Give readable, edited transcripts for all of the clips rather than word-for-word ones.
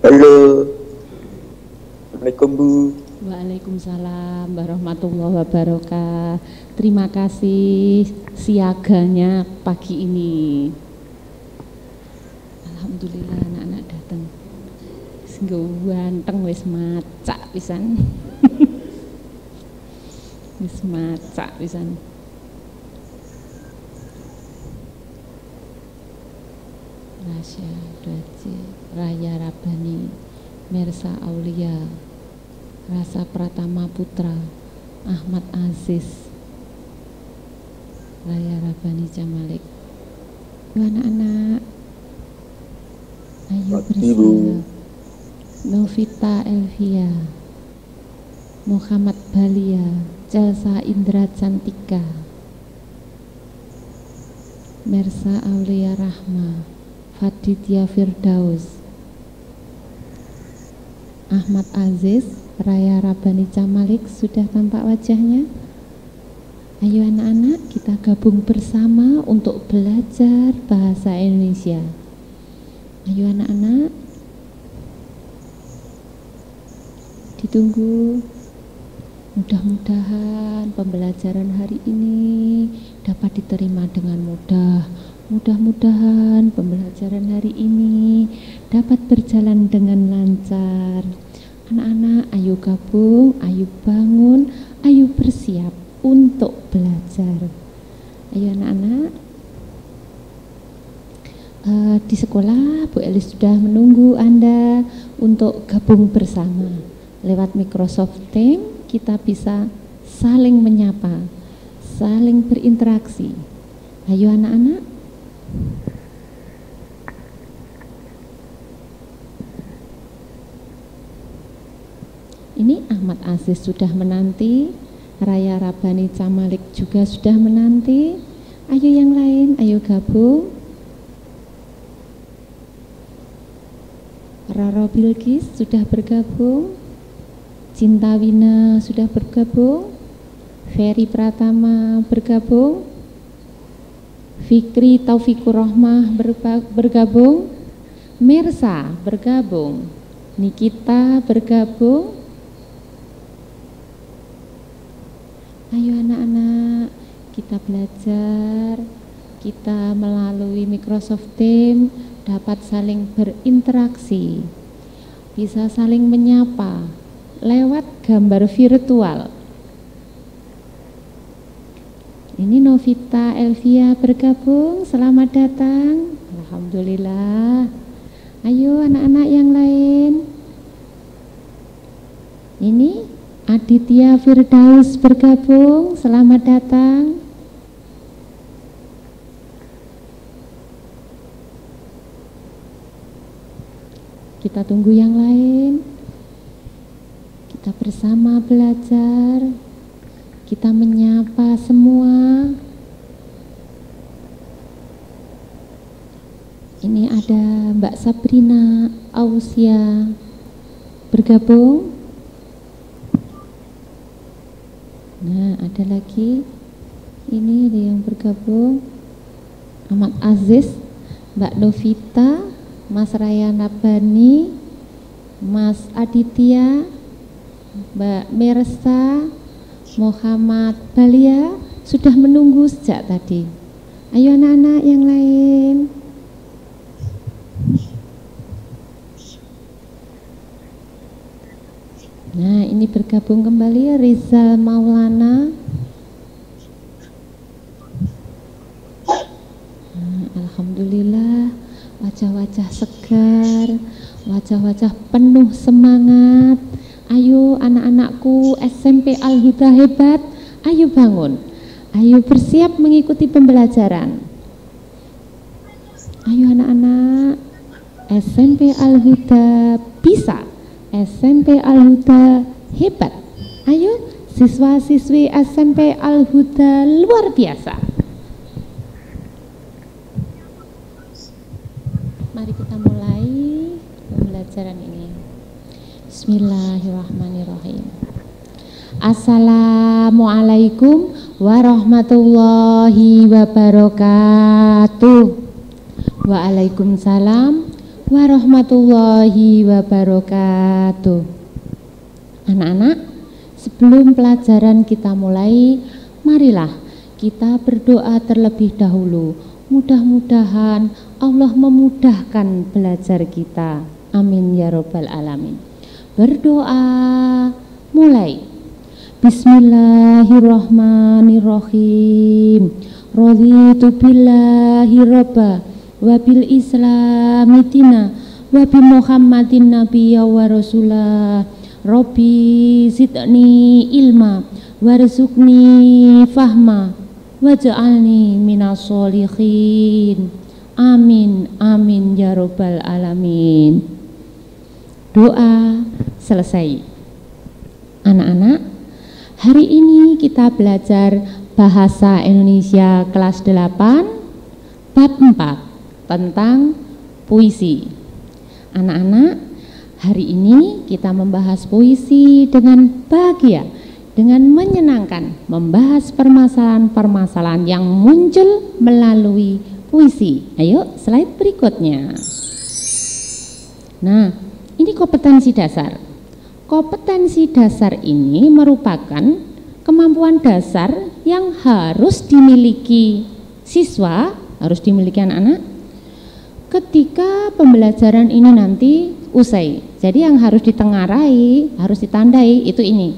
Halo. Assalamualaikum Bu. Waalaikumsalam warahmatullahi wabarakatuh. Terima kasih siaganya pagi ini. Alhamdulillah anak-anak datang. Singgo ganteng wis macak pisan. Wis macak pisan. Rasya Daji, Raya Rabani, Mersa Aulia, Rasa Pratama Putra, Ahmad Aziz, Raya Rabani Jamalik. Anak-anak, ayo bersama. Novita Elvia, Muhammad Balia, Jalsa Indra Cantika, Mersa Aulia Rahma, Faditya Firdaus, Ahmad Aziz, Raya Rabani Camalik. Sudah tampak wajahnya? Ayo anak-anak, kita gabung bersama untuk belajar bahasa Indonesia. Ayo anak-anak, ditunggu. Mudah-mudahan pembelajaran hari ini dapat diterima dengan mudah. Mudah-mudahan pembelajaran hari ini dapat berjalan dengan lancar. Anak-anak, ayo gabung, ayo bangun, ayo bersiap untuk belajar. Ayo anak-anak. Di sekolah Bu Elis sudah menunggu Anda untuk gabung bersama. Lewat Microsoft Teams kita bisa saling menyapa, saling berinteraksi. Ayo anak-anak. Ini Ahmad Aziz sudah menanti, Raya Rabani Camalik juga sudah menanti. Ayo yang lain, ayo gabung. Roro Bilqis sudah bergabung, Cinta Wina sudah bergabung, Ferry Pratama bergabung, Fikri Taufikur Rohmah bergabung, Mersa bergabung, Nikita bergabung. Ayo anak-anak, kita belajar, kita melalui Microsoft Teams dapat saling berinteraksi, bisa saling menyapa lewat gambar virtual. Ini Novita Elvia bergabung, selamat datang. Alhamdulillah. Ayo anak-anak yang lain. Ini Aditya Firdaus bergabung, selamat datang. Kita tunggu yang lain. Kita bersama belajar. Kita menyapa semua. Ini ada Mbak Sabrina Ausia bergabung. Nah, ada lagi. Ini ada yang bergabung. Ahmad Aziz, Mbak Novita, Mas Raya Rabani, Mas Aditya, Mbak Mersa, Muhammad Balia sudah menunggu sejak tadi. Ayo anak-anak yang lain. Nah, ini bergabung kembali Rizal Maulana. Nah, alhamdulillah, wajah-wajah segar, wajah-wajah penuh semangat. Ayo anak-anakku SMP Al-Huda hebat, ayo bangun. Ayo bersiap mengikuti pembelajaran. Ayo anak-anak, SMP Al-Huda bisa. SMP Al-Huda hebat. Ayo siswa-siswi SMP Al-Huda luar biasa. Mari kita mulai pembelajaran ini. Bismillahirrahmanirrahim. Assalamualaikum warahmatullahi wabarakatuh. Waalaikumsalam warahmatullahi wabarakatuh. Anak-anak, sebelum pelajaran kita mulai, marilah kita berdoa terlebih dahulu. Mudah-mudahan Allah memudahkan belajar kita. Amin ya robbal alamin. Berdoa mulai. Bismillahirrahmanirrahim. Raditu billahi robba wa bil islami dina wa bi muhammadin nabiyya wa rasulah. Rabbi zidni ilma warzuqni fahma waj'alni minas sholihin. Amin amin ya robbal alamin. Doa selesai. Anak-anak, hari ini kita belajar bahasa Indonesia kelas 8 bab 4 tentang puisi. Anak-anak, hari ini kita membahas puisi dengan bahagia, dengan menyenangkan, membahas permasalahan-permasalahan yang muncul melalui puisi. Ayo, slide berikutnya. Nah, ini kompetensi dasar. Kompetensi dasar ini merupakan kemampuan dasar yang harus dimiliki siswa, harus dimiliki anak-anak ketika pembelajaran ini nanti usai. Jadi yang harus ditengarai, harus ditandai itu ini.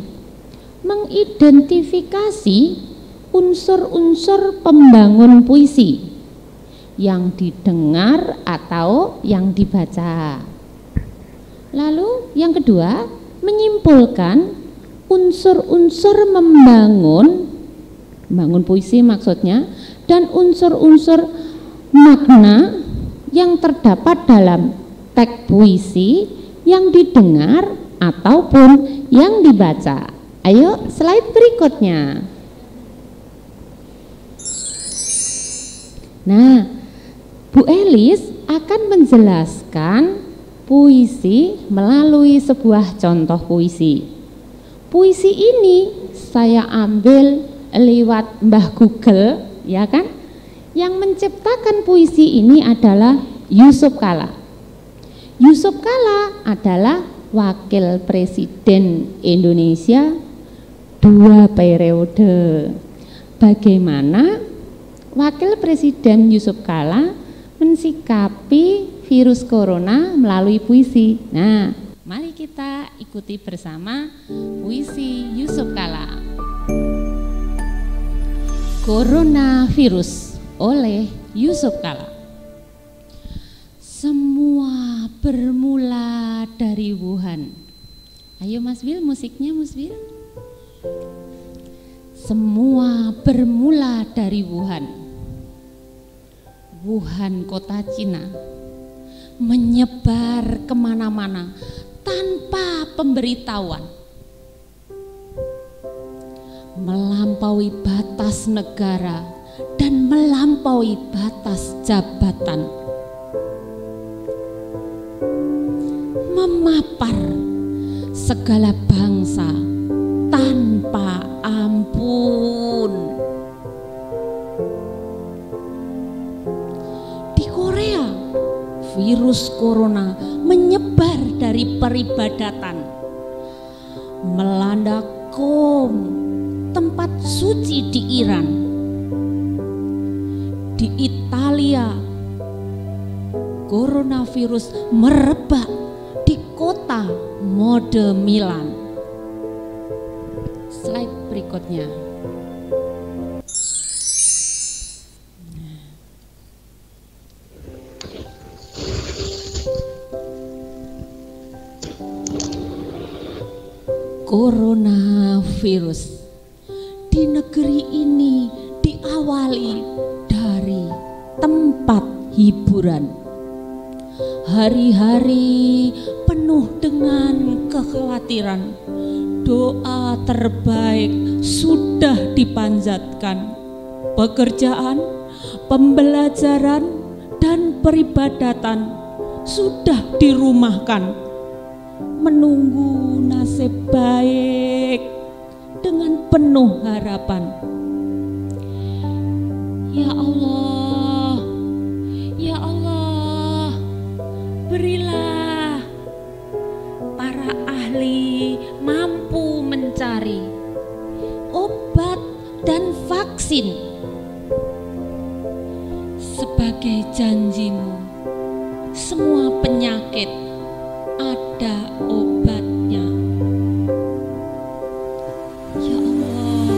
Mengidentifikasi unsur-unsur pembangun puisi yang didengar atau yang dibaca. Lalu yang kedua, menyimpulkan unsur-unsur membangun puisi maksudnya, dan unsur-unsur makna yang terdapat dalam teks puisi yang didengar ataupun yang dibaca. Ayo slide berikutnya. Nah, Bu Elis akan menjelaskan puisi melalui sebuah contoh puisi. Puisi ini saya ambil lewat Mbah Google, ya kan? Yang menciptakan puisi ini adalah Yusuf Kala. Yusuf Kala adalah wakil presiden Indonesia 2 periode. Bagaimana wakil presiden Yusuf Kala mensikapi virus corona melalui puisi. Nah, mari kita ikuti bersama puisi Yusuf Kala. Coronavirus oleh Yusuf Kala. Semua bermula dari Wuhan. Ayo Mas Wil, musiknya Mas Wil. Semua bermula dari Wuhan. Wuhan kota Cina, menyebar kemana-mana tanpa pemberitahuan, melampaui batas negara dan melampaui batas jabatan, memapar segala bangsa tanpa ampun. Virus corona menyebar dari peribadatan, melanda Qom, tempat suci di Iran. Di Italia, coronavirus merebak di kota mode Milan. Slide berikutnya. Coronavirus di negeri ini diawali dari tempat hiburan. Hari-hari penuh dengan kekhawatiran. Doa terbaik sudah dipanjatkan. Pekerjaan, pembelajaran, dan peribadatan sudah dirumahkan. Menunggu nasib baik dengan penuh harapan. Ya Allah, ya Allah, berilah para ahli mampu mencari obat dan vaksin sebagai janji-Mu. Semua penyakit ada obatnya. Ya Allah.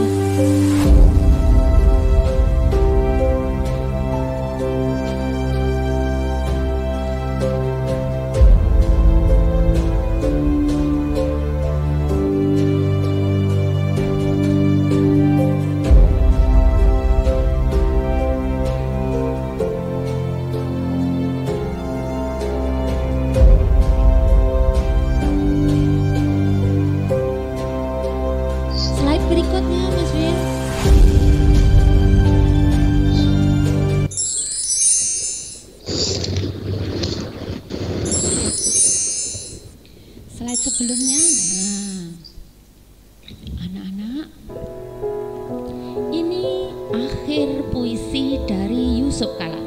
Slide berikutnya, Mas Wil. Slide sebelumnya. Nah, anak-anak, ini akhir puisi dari Yusuf Kala.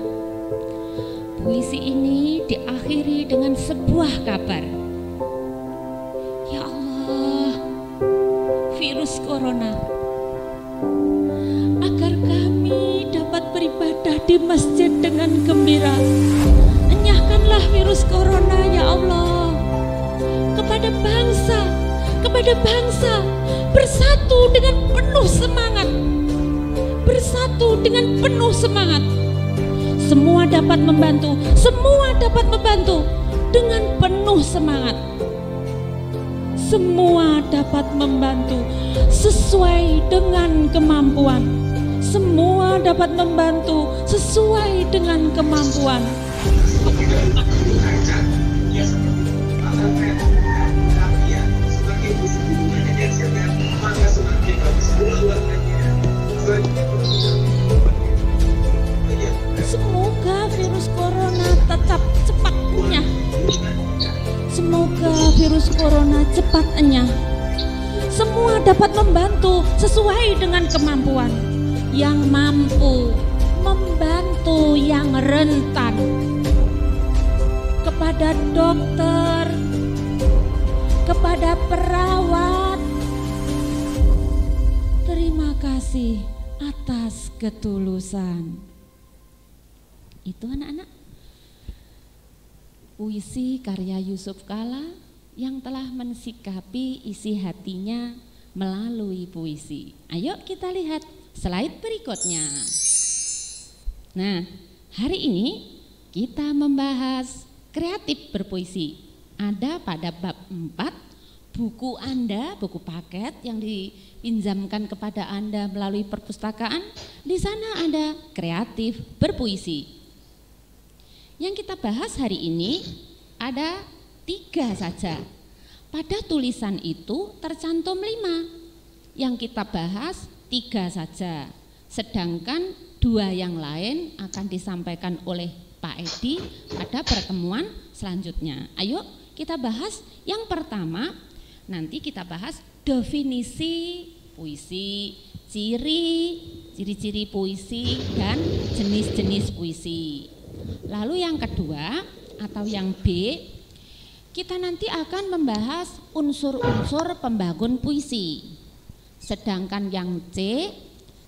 Puisi ini diakhiri dengan sebuah kabar. Ya Allah, virus corona, agar kami dapat beribadah di masjid dengan gembira. Enyahkanlah virus corona, ya Allah, kepada bangsa bersatu dengan penuh semangat, bersatu dengan penuh semangat. Semua dapat membantu dengan penuh semangat. Semua dapat membantu sesuai dengan kemampuan. Semua dapat membantu sesuai dengan kemampuan. Semoga virus corona tetap cepat enyah. Semoga virus corona cepat enyah. Semua dapat membantu sesuai dengan kemampuan. Yang mampu membantu yang rentan. Kepada dokter, kepada perawat, terima kasih atas ketulusan. Itu anak-anak, puisi karya Yusuf Kala yang telah mensikapi isi hatinya melalui puisi. Ayo kita lihat slide berikutnya. Nah, hari ini kita membahas kreatif berpuisi. Ada pada bab 4 buku Anda, buku paket yang dipinjamkan kepada Anda melalui perpustakaan. Di sana ada kreatif berpuisi. Yang kita bahas hari ini ada 3 saja. Pada tulisan itu tercantum 5. Yang kita bahas 3 saja. Sedangkan 2 yang lain akan disampaikan oleh Pak Edi pada pertemuan selanjutnya. Ayo kita bahas yang pertama. Nanti kita bahas definisi puisi, ciri-ciri puisi dan jenis-jenis puisi. Lalu yang kedua atau yang B, kita nanti akan membahas unsur-unsur pembangun puisi. Sedangkan yang C,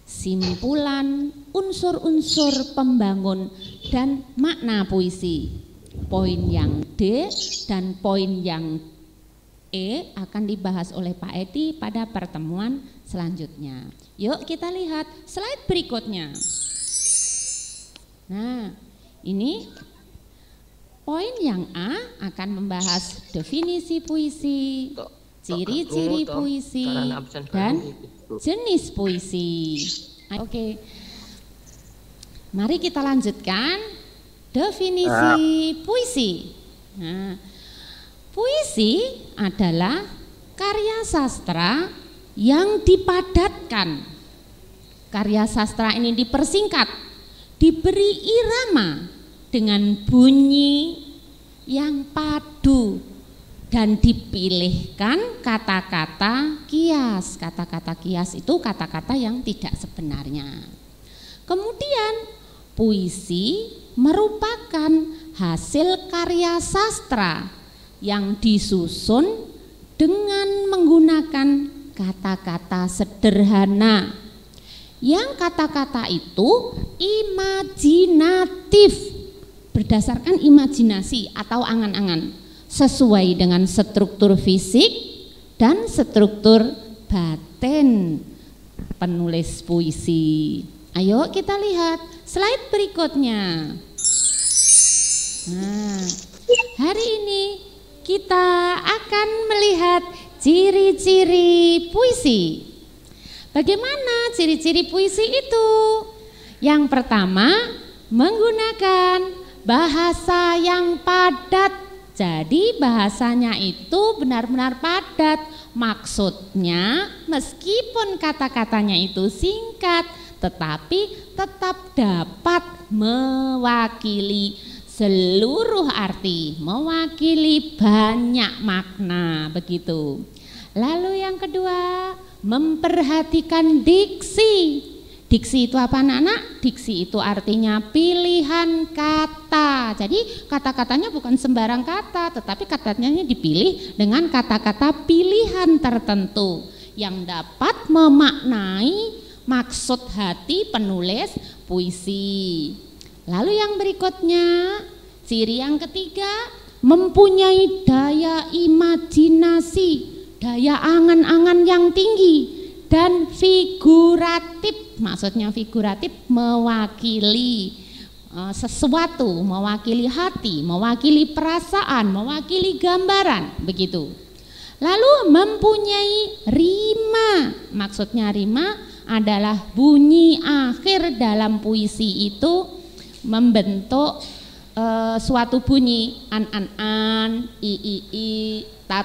simpulan unsur-unsur pembangun dan makna puisi. Poin yang D dan poin yang E akan dibahas oleh Pak Edi pada pertemuan selanjutnya. Yuk kita lihat slide berikutnya. Nah, ini poin yang A akan membahas definisi puisi, ciri-ciri puisi, dan jenis puisi. Oke, mari kita lanjutkan definisi puisi. Nah, puisi adalah karya sastra yang dipadatkan. Karya sastra ini dipersingkat, diberi irama dengan bunyi yang padu dan dipilihkan kata-kata kias. Kata-kata kias itu kata-kata yang tidak sebenarnya. Kemudian puisi merupakan hasil karya sastra yang disusun dengan menggunakan kata-kata sederhana. Yang kata-kata itu imajinatif, berdasarkan imajinasi atau angan-angan, sesuai dengan struktur fisik dan struktur batin penulis puisi. Ayo kita lihat slide berikutnya. Nah, hari ini kita akan melihat ciri-ciri puisi. Bagaimana ciri-ciri puisi itu? Yang pertama, menggunakan bahasa yang padat. Jadi bahasanya itu benar-benar padat. Maksudnya meskipun kata-katanya itu singkat, tetapi tetap dapat mewakili seluruh arti, mewakili banyak makna, begitu. Lalu yang kedua, memperhatikan diksi. Diksi itu apa anak-anak? Diksi itu artinya pilihan kata. Jadi kata-katanya bukan sembarang kata, tetapi katanya dipilih dengan kata-kata pilihan tertentu yang dapat memaknai maksud hati penulis puisi. Lalu yang berikutnya, ciri yang ketiga, mempunyai daya imajinasi, daya angan-angan yang tinggi, dan figuratif. Maksudnya figuratif mewakili sesuatu, mewakili hati, mewakili perasaan, mewakili gambaran, begitu. Lalu mempunyai rima. Maksudnya rima adalah bunyi akhir dalam puisi itu membentuk suatu bunyi an, i, ta,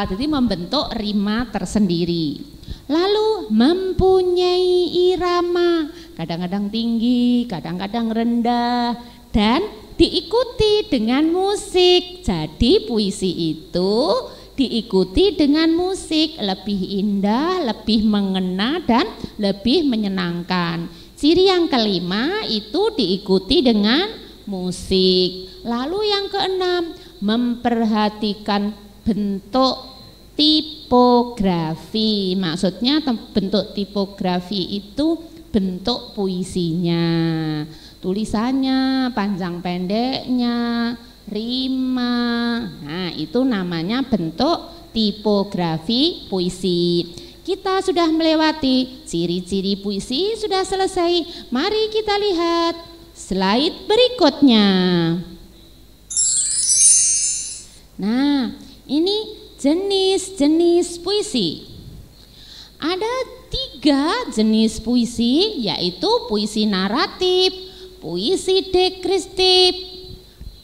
jadi membentuk rima tersendiri. Lalu mempunyai irama, kadang-kadang tinggi, kadang-kadang rendah, dan diikuti dengan musik. Jadi puisi itu diikuti dengan musik, lebih indah, lebih mengena, dan lebih menyenangkan. Ciri yang kelima itu diikuti dengan musik. Lalu yang keenam, memperhatikan bentuk tipografi. Maksudnya bentuk tipografi itu bentuk puisinya, tulisannya, panjang pendeknya, rima. Nah, itu namanya bentuk tipografi puisi. Kita sudah melewati ciri-ciri puisi, sudah selesai. Mari kita lihat slide berikutnya. Nah, ini jenis-jenis puisi. Ada 3 jenis puisi, yaitu puisi naratif, puisi deskriptif,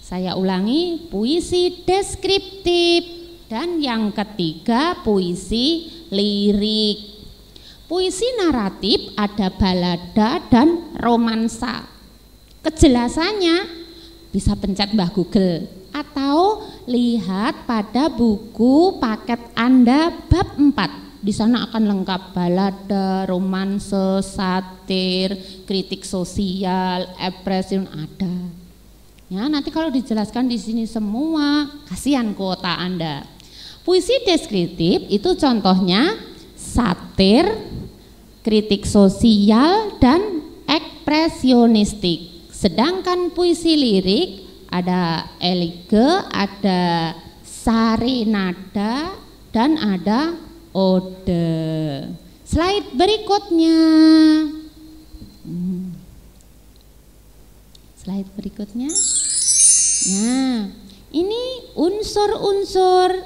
saya ulangi, puisi deskriptif, dan yang ketiga puisi lirik. Puisi naratif ada balada dan romansa. Kejelasannya bisa pencet Mbah Google atau lihat pada buku paket Anda bab 4. Di sana akan lengkap balada, romanse, satir, kritik sosial, ekspresi ada. Ya, nanti kalau dijelaskan di sini semua, kasihan kuota Anda. Puisi deskriptif itu contohnya satir, kritik sosial, dan ekspresionistik. Sedangkan puisi lirik ada elege, ada sarenada, dan ada ode. Slide berikutnya. Slide berikutnya. Nah, ini unsur-unsur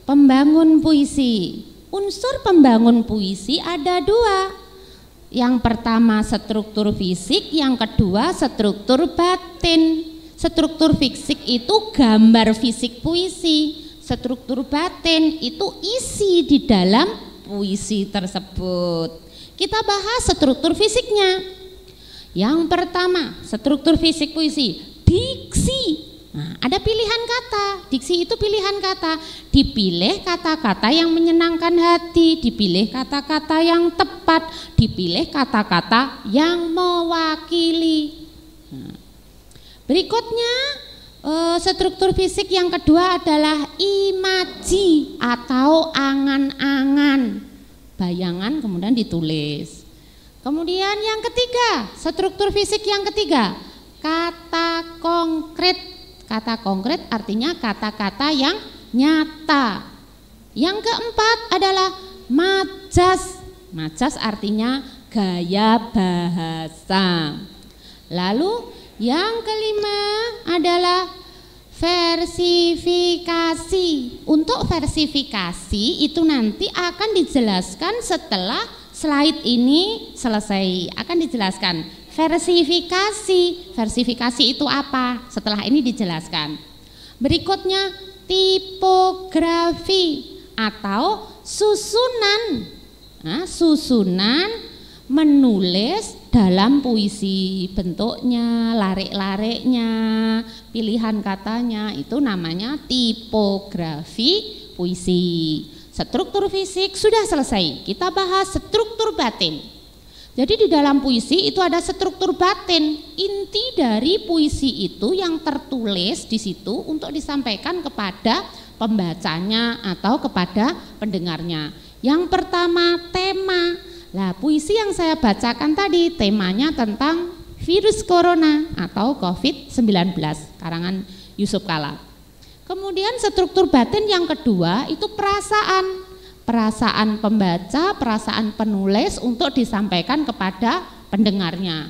pembangun puisi. Unsur pembangun puisi ada 2. Yang pertama struktur fisik, yang kedua struktur batin. Struktur fisik itu gambar fisik puisi, struktur batin itu isi di dalam puisi tersebut. Kita bahas struktur fisiknya. Yang pertama, struktur fisik puisi, diksi. Nah, ada pilihan kata, diksi itu pilihan kata. Dipilih kata-kata yang menyenangkan hati, dipilih kata-kata yang tepat, dipilih kata-kata yang mewakili. Nah, berikutnya Struktur fisik yang kedua adalah imaji atau angan-angan, bayangan kemudian ditulis. Kemudian yang ketiga, struktur fisik yang ketiga, kata konkret. Kata konkret artinya kata-kata yang nyata. Yang keempat adalah majas. Majas artinya gaya bahasa. Lalu yang kelima adalah versifikasi. Untuk versifikasi itu nanti akan dijelaskan setelah slide ini selesai. Akan dijelaskan versifikasi. Versifikasi itu apa? Setelah ini dijelaskan. Berikutnya tipografi atau susunan. Nah, susunan menulis dalam puisi, bentuknya, larik-lariknya, pilihan katanya, itu namanya tipografi puisi. Struktur fisik sudah selesai, kita bahas struktur batin. Jadi di dalam puisi itu ada struktur batin. Inti dari puisi itu yang tertulis di situ untuk disampaikan kepada pembacanya atau kepada pendengarnya. Yang pertama tema. Nah, puisi yang saya bacakan tadi temanya tentang virus corona atau COVID-19 karangan Yusuf Kala. Kemudian struktur batin yang kedua itu perasaan. Perasaan pembaca, perasaan penulis untuk disampaikan kepada pendengarnya.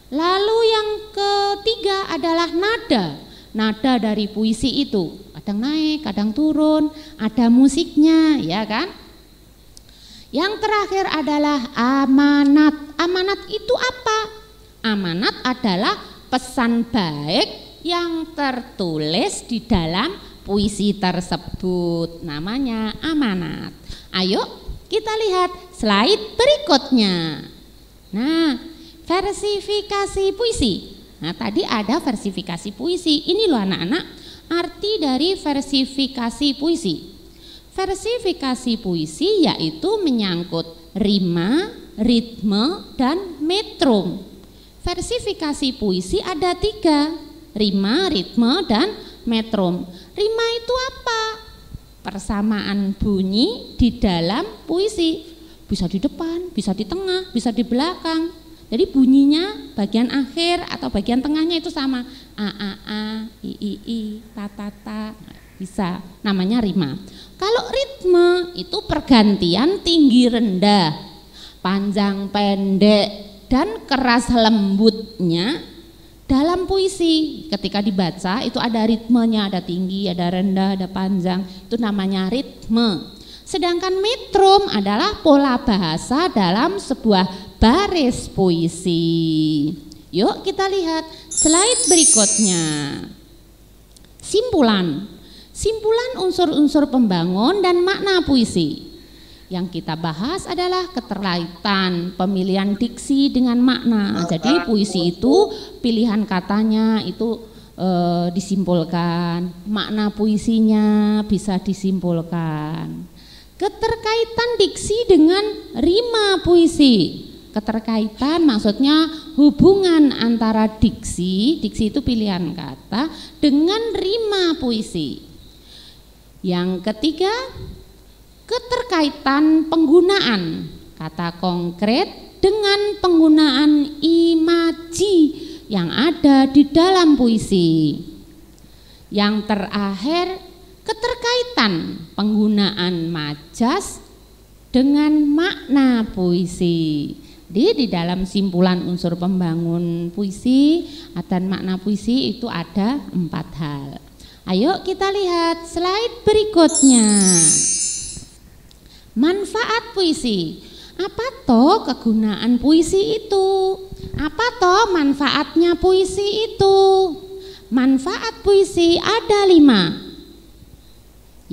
Lalu yang ketiga adalah nada. Nada dari puisi itu kadang naik, kadang turun, ada musiknya, ya kan? Yang terakhir adalah amanat. Amanat itu apa? Amanat adalah pesan baik yang tertulis di dalam puisi tersebut. Namanya amanat. Ayo kita lihat slide berikutnya. Nah, versifikasi puisi. Nah, tadi ada versifikasi puisi. Ini loh anak-anak, arti dari versifikasi puisi. Versifikasi puisi yaitu menyangkut rima, ritme, dan metrum. Versifikasi puisi ada 3, rima, ritme, dan metrum. Rima itu apa? Persamaan bunyi di dalam puisi. Bisa di depan, bisa di tengah, bisa di belakang. Jadi bunyinya bagian akhir atau bagian tengahnya itu sama. A, I, ta. Bisa, namanya rima. Kalau ritme itu pergantian tinggi rendah, panjang pendek, dan keras lembutnya dalam puisi. Ketika dibaca itu ada ritmenya, ada tinggi, ada rendah, ada panjang, itu namanya ritme. Sedangkan metrum adalah pola bahasa dalam sebuah baris puisi. Yuk kita lihat slide berikutnya. Simpulan unsur-unsur pembangun dan makna puisi. Yang kita bahas adalah keterkaitan pemilihan diksi dengan makna. Jadi puisi itu pilihan katanya itu disimpulkan, makna puisinya bisa disimpulkan. Keterkaitan diksi dengan rima puisi. Keterkaitan maksudnya hubungan antara diksi itu pilihan kata, dengan rima puisi. Yang ketiga, keterkaitan penggunaan kata konkret dengan penggunaan imaji yang ada di dalam puisi. Yang terakhir, keterkaitan penggunaan majas dengan makna puisi. Di dalam simpulan unsur pembangun puisi dan makna puisi itu ada 4 hal. Ayo kita lihat slide berikutnya. Manfaat puisi. Apa toh kegunaan puisi itu? Apa toh manfaatnya puisi itu? Manfaat puisi ada 5.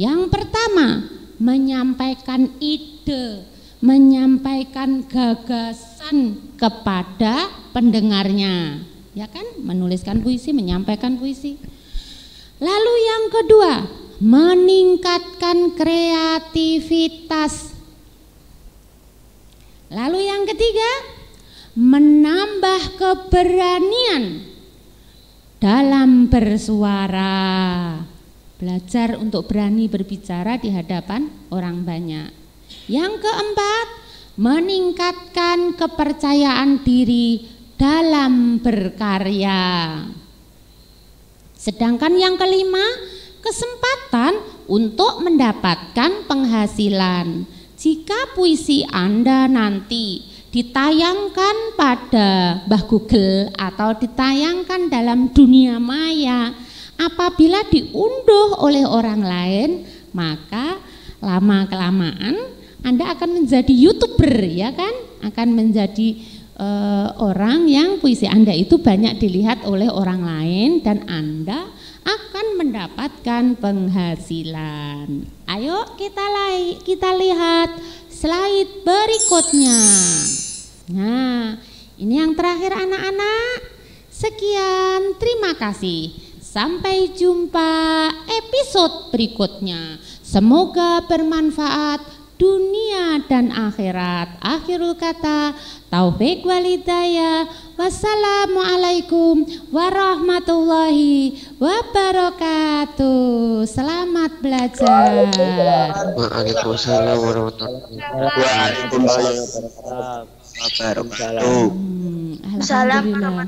Yang pertama, menyampaikan ide, menyampaikan gagasan kepada pendengarnya. Ya kan? Menuliskan puisi, menyampaikan puisi. Lalu yang kedua, meningkatkan kreativitas. Lalu yang ketiga, menambah keberanian dalam bersuara. Belajar untuk berani berbicara di hadapan orang banyak. Yang keempat, meningkatkan kepercayaan diri dalam berkarya. Sedangkan yang kelima, kesempatan untuk mendapatkan penghasilan. Jika puisi Anda nanti ditayangkan pada Mbah Google atau ditayangkan dalam dunia maya, apabila diunduh oleh orang lain, maka lama-kelamaan Anda akan menjadi YouTuber, ya kan? Akan menjadi orang yang puisi Anda itu banyak dilihat oleh orang lain dan Anda akan mendapatkan penghasilan. Ayo kita lihat slide berikutnya. Nah, ini yang terakhir anak-anak. Sekian, terima kasih. Sampai jumpa episode berikutnya. Semoga bermanfaat dunia dan akhirat. Akhirul kata, taufik walhidayah. Wassalamualaikum warahmatullahi wabarakatuh. Selamat belajar. Waalaikumsalam warahmatullahi wabarakatuh. Alhamdulillah.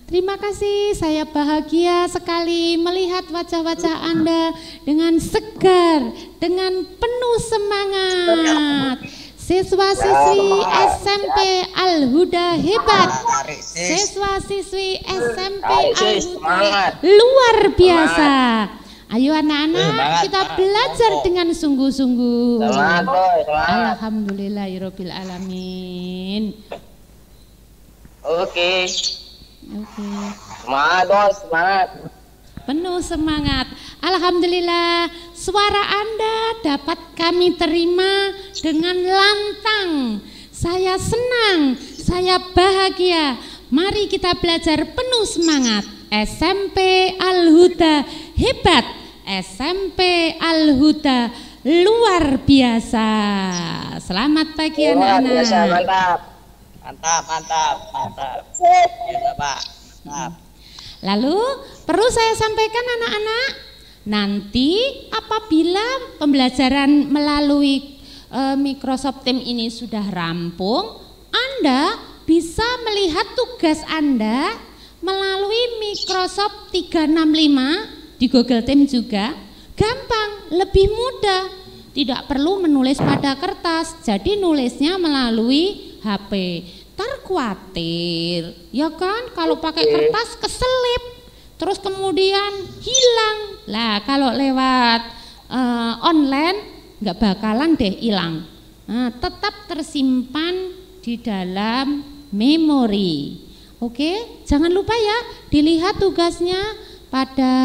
Terima kasih, saya bahagia sekali melihat wajah-wajah Anda dengan segar, dengan penuh semangat. Siswa-siswi SMP Al-Huda hebat. Siswa-siswi SMP Al-Huda luar biasa. Ayo anak-anak, kita belajar dengan sungguh-sungguh. Alhamdulillahirabbil alamin. Oke. Semangat, Bos, semangat. Penuh semangat. Alhamdulillah, suara Anda dapat kami terima dengan lantang. Saya senang, saya bahagia. Mari kita belajar penuh semangat. SMP Al-Huda hebat. SMP Al-Huda luar biasa. Selamat pagi anak-anak. Mantap. Biasa, Pak. Mantap. Lalu perlu saya sampaikan anak-anak, nanti apabila pembelajaran melalui Microsoft Teams ini sudah rampung, Anda bisa melihat tugas Anda melalui Microsoft 365 di Google Teams juga. Gampang, lebih mudah, tidak perlu menulis pada kertas, jadi nulisnya melalui HP. Ntar khawatir, ya kan, kalau pakai kertas keselip, terus kemudian hilang. Lah kalau lewat online nggak bakalan deh hilang. Nah, tetap tersimpan di dalam memori. Oke, jangan lupa ya, dilihat tugasnya pada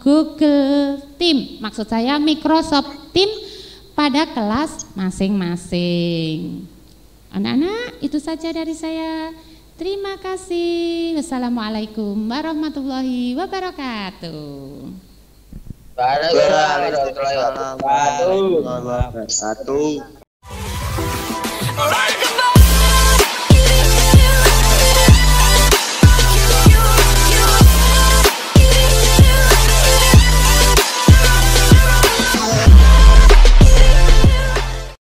Google Teams, maksud saya Microsoft Teams pada kelas masing-masing. Anak-anak, itu saja dari saya. Terima kasih. Wassalamualaikum warahmatullahi wabarakatuh. Waalaikumsalam warahmatullahi wabarakatuh.